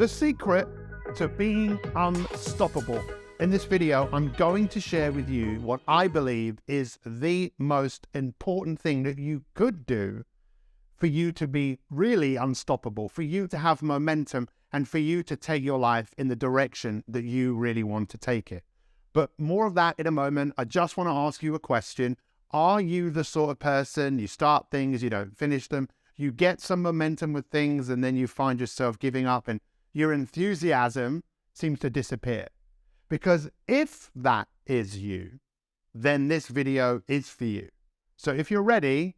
The secret to being unstoppable. In this video, I'm going to share with you what I believe is the most important thing that you could do for you to be really unstoppable, for you to have momentum, and for you to take your life in the direction that you really want to take it. But more of that in a moment. I just want to ask you a question. Are you the sort of person, you start things, you don't finish them, you get some momentum with things, and then you find yourself giving up and your enthusiasm seems to disappear? Because if that is you, then this video is for you. So if you're ready,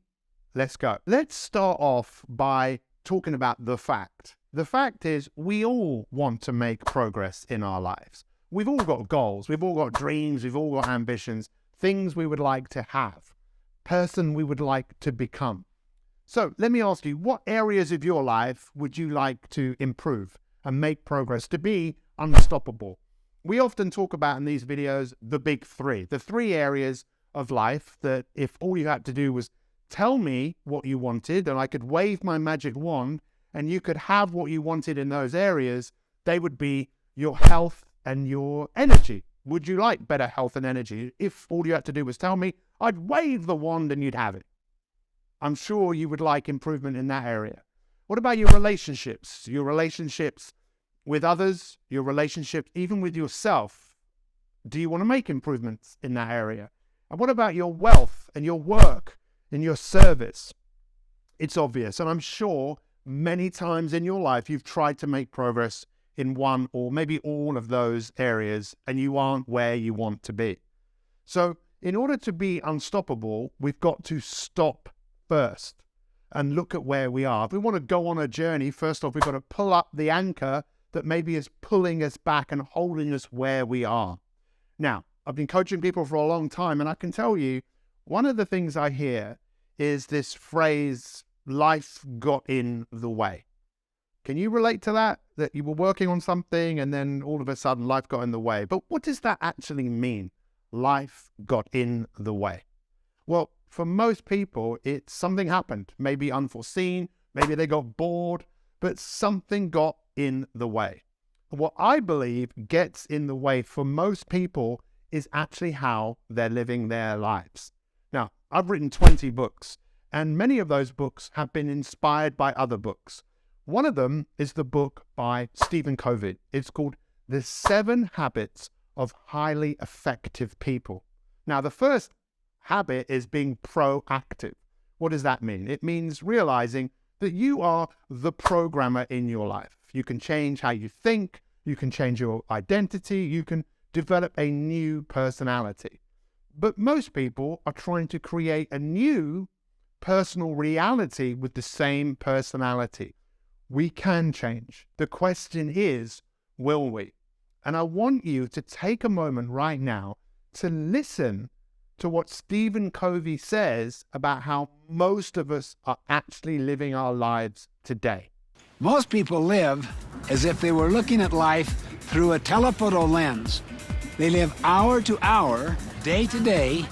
let's go. Let's start off by talking about the fact. The fact is we all want to make progress in our lives. We've all got goals, we've all got dreams, we've all got ambitions, things we would like to have, person we would like to become. So let me ask you, what areas of your life would you like to improve and make progress to be unstoppable? We often talk about in these videos the big three, the three areas of life that if all you had to do was tell me what you wanted and I could wave my magic wand and you could have what you wanted in those areas, they would be your health and your energy. Would you like better health and energy? If all you had to do was tell me, I'd wave the wand and you'd have it. I'm sure you would like improvement in that area. What about your relationships? Your relationships with others, your relationships even with yourself. Do you want to make improvements in that area? And what about your wealth and your work and your service? It's obvious, and I'm sure many times in your life you've tried to make progress in one or maybe all of those areas and you aren't where you want to be. So in order to be unstoppable, we've got to stop first and look at where we are. If we want to go on a journey, first off, we've got to pull up the anchor that maybe is pulling us back and holding us where we are. Now, I've been coaching people for a long time, and I can tell you, one of the things I hear is this phrase, life got in the way. Can you relate to that? That you were working on something and then all of a sudden life got in the way. But what does that actually mean? Life got in the way. Well, for most people, it's something happened, maybe unforeseen, maybe they got bored, but something got in the way. What I believe gets in the way for most people is actually how they're living their lives. Now, I've written 20 books, and many of those books have been inspired by other books. One of them is the book by Stephen Cohen. It's called The 7 Habits of Highly Effective People. Now, the first habit is being proactive. What does that mean? It means realizing that you are the programmer in your life. You can change how you think, you can change your identity, you can develop a new personality. But most people are trying to create a new personal reality with the same personality. We can change. The question is, will we? And I want you to take a moment right now to listen to what Stephen Covey says about how most of us are actually living our lives today. Most people live as if they were looking at life through a telephoto lens. They live hour to hour, day to day,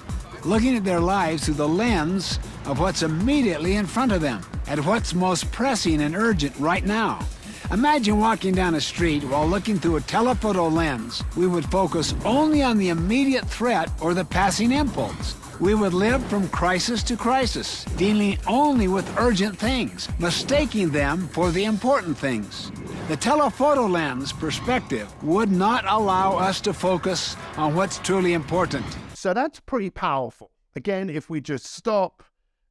looking at their lives through the lens of what's immediately in front of them, and what's most pressing and urgent right now. Imagine walking down a street while looking through a telephoto lens. We would focus only on the immediate threat or the passing impulse. We would live from crisis to crisis, dealing only with urgent things, mistaking them for the important things. The telephoto lens perspective would not allow us to focus on what's truly important. So that's pretty powerful. Again, if we just stop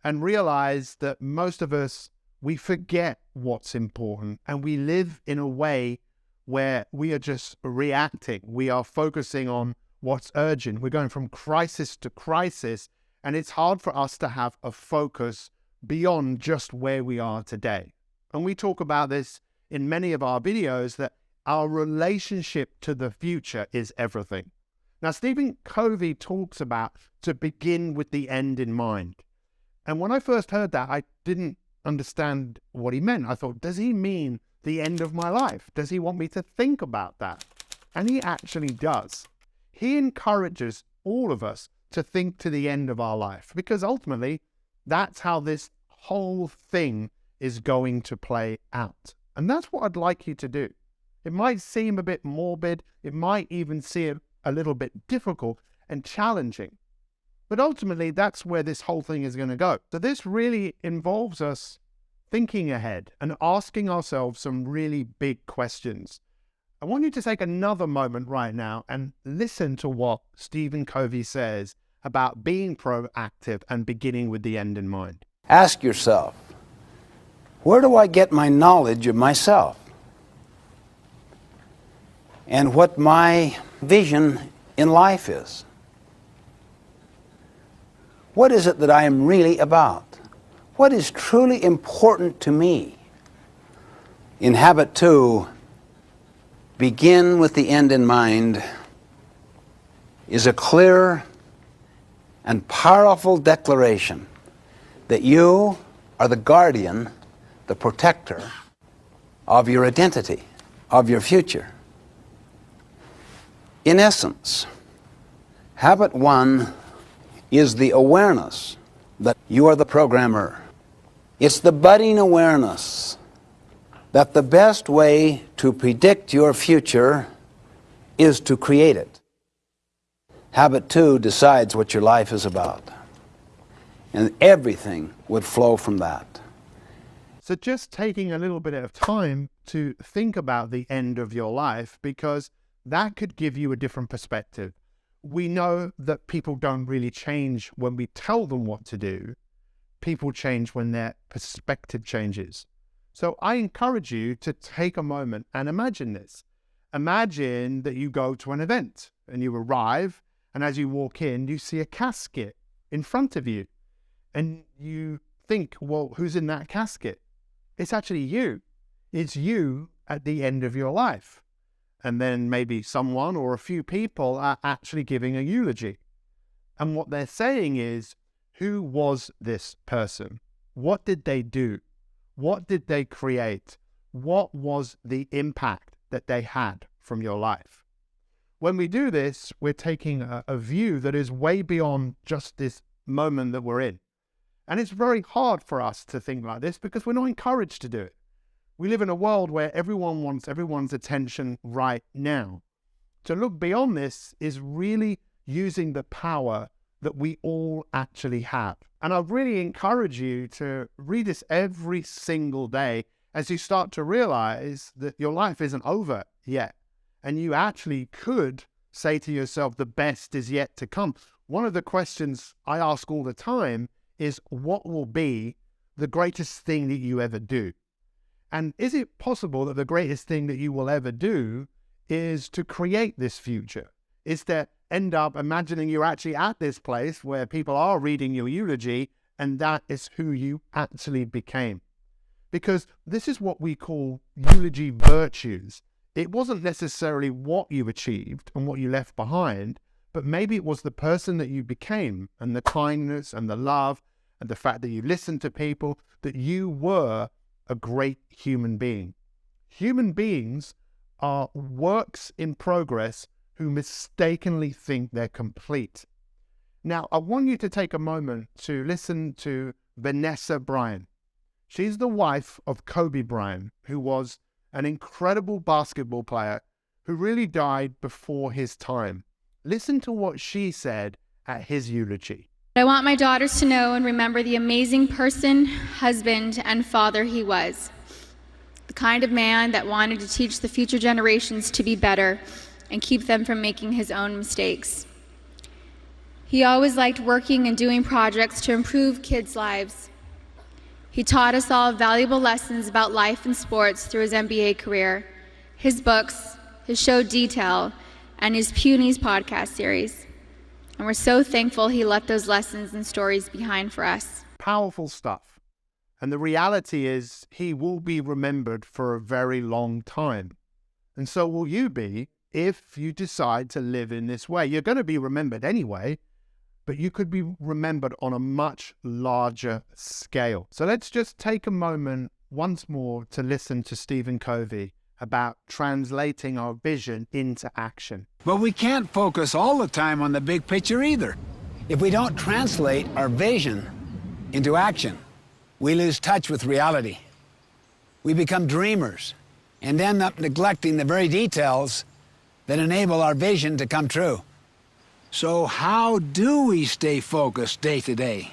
and realize that most of us, we forget what's important and we live in a way where we are just reacting. We are focusing on what's urgent. We're going from crisis to crisis, and it's hard for us to have a focus beyond just where we are today. And we talk about this in many of our videos, that our relationship to the future is everything. Now, Stephen Covey talks about to begin with the end in mind. And when I first heard that, I didn't understand what he meant. I thought, does he mean the end of my life? Does he want me to think about that? And he actually does. He encourages all of us to think to the end of our life, because ultimately that's how this whole thing is going to play out. And that's what I'd like you to do. It might seem a bit morbid. It might even seem a little bit difficult and challenging. But ultimately, that's where this whole thing is going to go. So this really involves us thinking ahead and asking ourselves some really big questions. I want you to take another moment right now and listen to what Stephen Covey says about being proactive and beginning with the end in mind. Ask yourself, where do I get my knowledge of myself? And what my vision in life is? What is it that I am really about? What is truly important to me? In habit 2, begin with the end in mind, is a clear and powerful declaration that you are the guardian, the protector of your identity, of your future. In essence, habit 1 is the awareness that you are the programmer. It's the budding awareness that the best way to predict your future is to create it. Habit 2 decides what your life is about, and everything would flow from that. So just taking a little bit of time to think about the end of your life, because that could give you a different perspective. We know that people don't really change when we tell them what to do. People change when their perspective changes. So I encourage you to take a moment and imagine this. Imagine that you go to an event and you arrive, and as you walk in, you see a casket in front of you. And you think, well, who's in that casket? It's actually you. It's you at the end of your life. And then maybe someone or a few people are actually giving a eulogy. And what they're saying is, who was this person? What did they do? What did they create? What was the impact that they had from your life? When we do this, we're taking a view that is way beyond just this moment that we're in. And it's very hard for us to think like this because we're not encouraged to do it. We live in a world where everyone wants everyone's attention right now. To look beyond this is really using the power that we all actually have. And I really encourage you to read this every single day as you start to realize that your life isn't over yet. And you actually could say to yourself, the best is yet to come. One of the questions I ask all the time is, what will be the greatest thing that you ever do? And is it possible that the greatest thing that you will ever do is to create this future? Is to end up imagining you're actually at this place where people are reading your eulogy, and that is who you actually became. Because this is what we call eulogy virtues. It wasn't necessarily what you achieved and what you left behind, but maybe it was the person that you became, and the kindness and the love and the fact that you listened to people, that you were a great human being. Human beings are works in progress who mistakenly think they're complete. Now, I want you to take a moment to listen to Vanessa Bryant. She's the wife of Kobe Bryant, who was an incredible basketball player who really died before his time. Listen to what she said at his eulogy. I want my daughters to know and remember the amazing person, husband, and father he was. The kind of man that wanted to teach the future generations to be better and keep them from making his own mistakes. He always liked working and doing projects to improve kids' lives. He taught us all valuable lessons about life and sports through his NBA career, his books, his show Detail, and his Punies podcast series. And we're so thankful he left those lessons and stories behind for us. Powerful stuff. And the reality is he will be remembered for a very long time. And so will you be if you decide to live in this way. You're going to be remembered anyway, but you could be remembered on a much larger scale. So let's just take a moment once more to listen to Stephen Covey about translating our vision into action. But we can't focus all the time on the big picture either. If we don't translate our vision into action, we lose touch with reality. We become dreamers and end up neglecting the very details that enable our vision to come true. So how do we stay focused day to day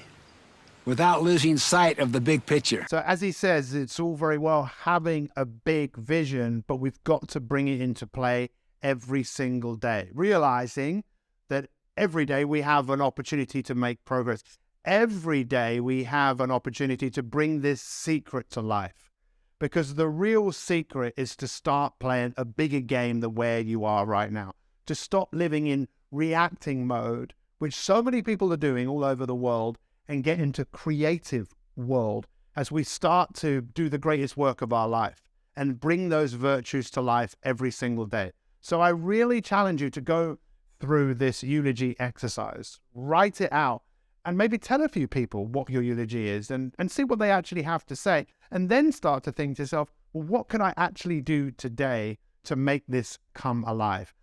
without losing sight of the big picture? So as he says, it's all very well having a big vision, but we've got to bring it into play every single day, realizing that every day we have an opportunity to make progress. Every day we have an opportunity to bring this secret to life, because the real secret is to start playing a bigger game than where you are right now, to stop living in reacting mode, which so many people are doing all over the world, and get into creative world as we start to do the greatest work of our life and bring those virtues to life every single day. So I really challenge you to go through this eulogy exercise, write it out, and maybe tell a few people what your eulogy is and see what they actually have to say. And then start to think to yourself, well, what can I actually do today to make this come alive?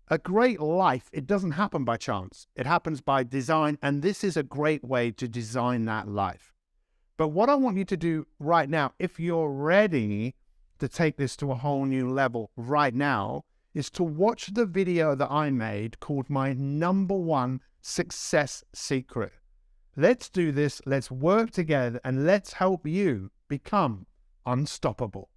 A great life, it doesn't happen by chance. It happens by design, and this is a great way to design that life. But what I want you to do right now, if you're ready to take this to a whole new level right now, is to watch the video that I made called My #1 Success Secret. Let's do this, let's work together, and let's help you become unstoppable.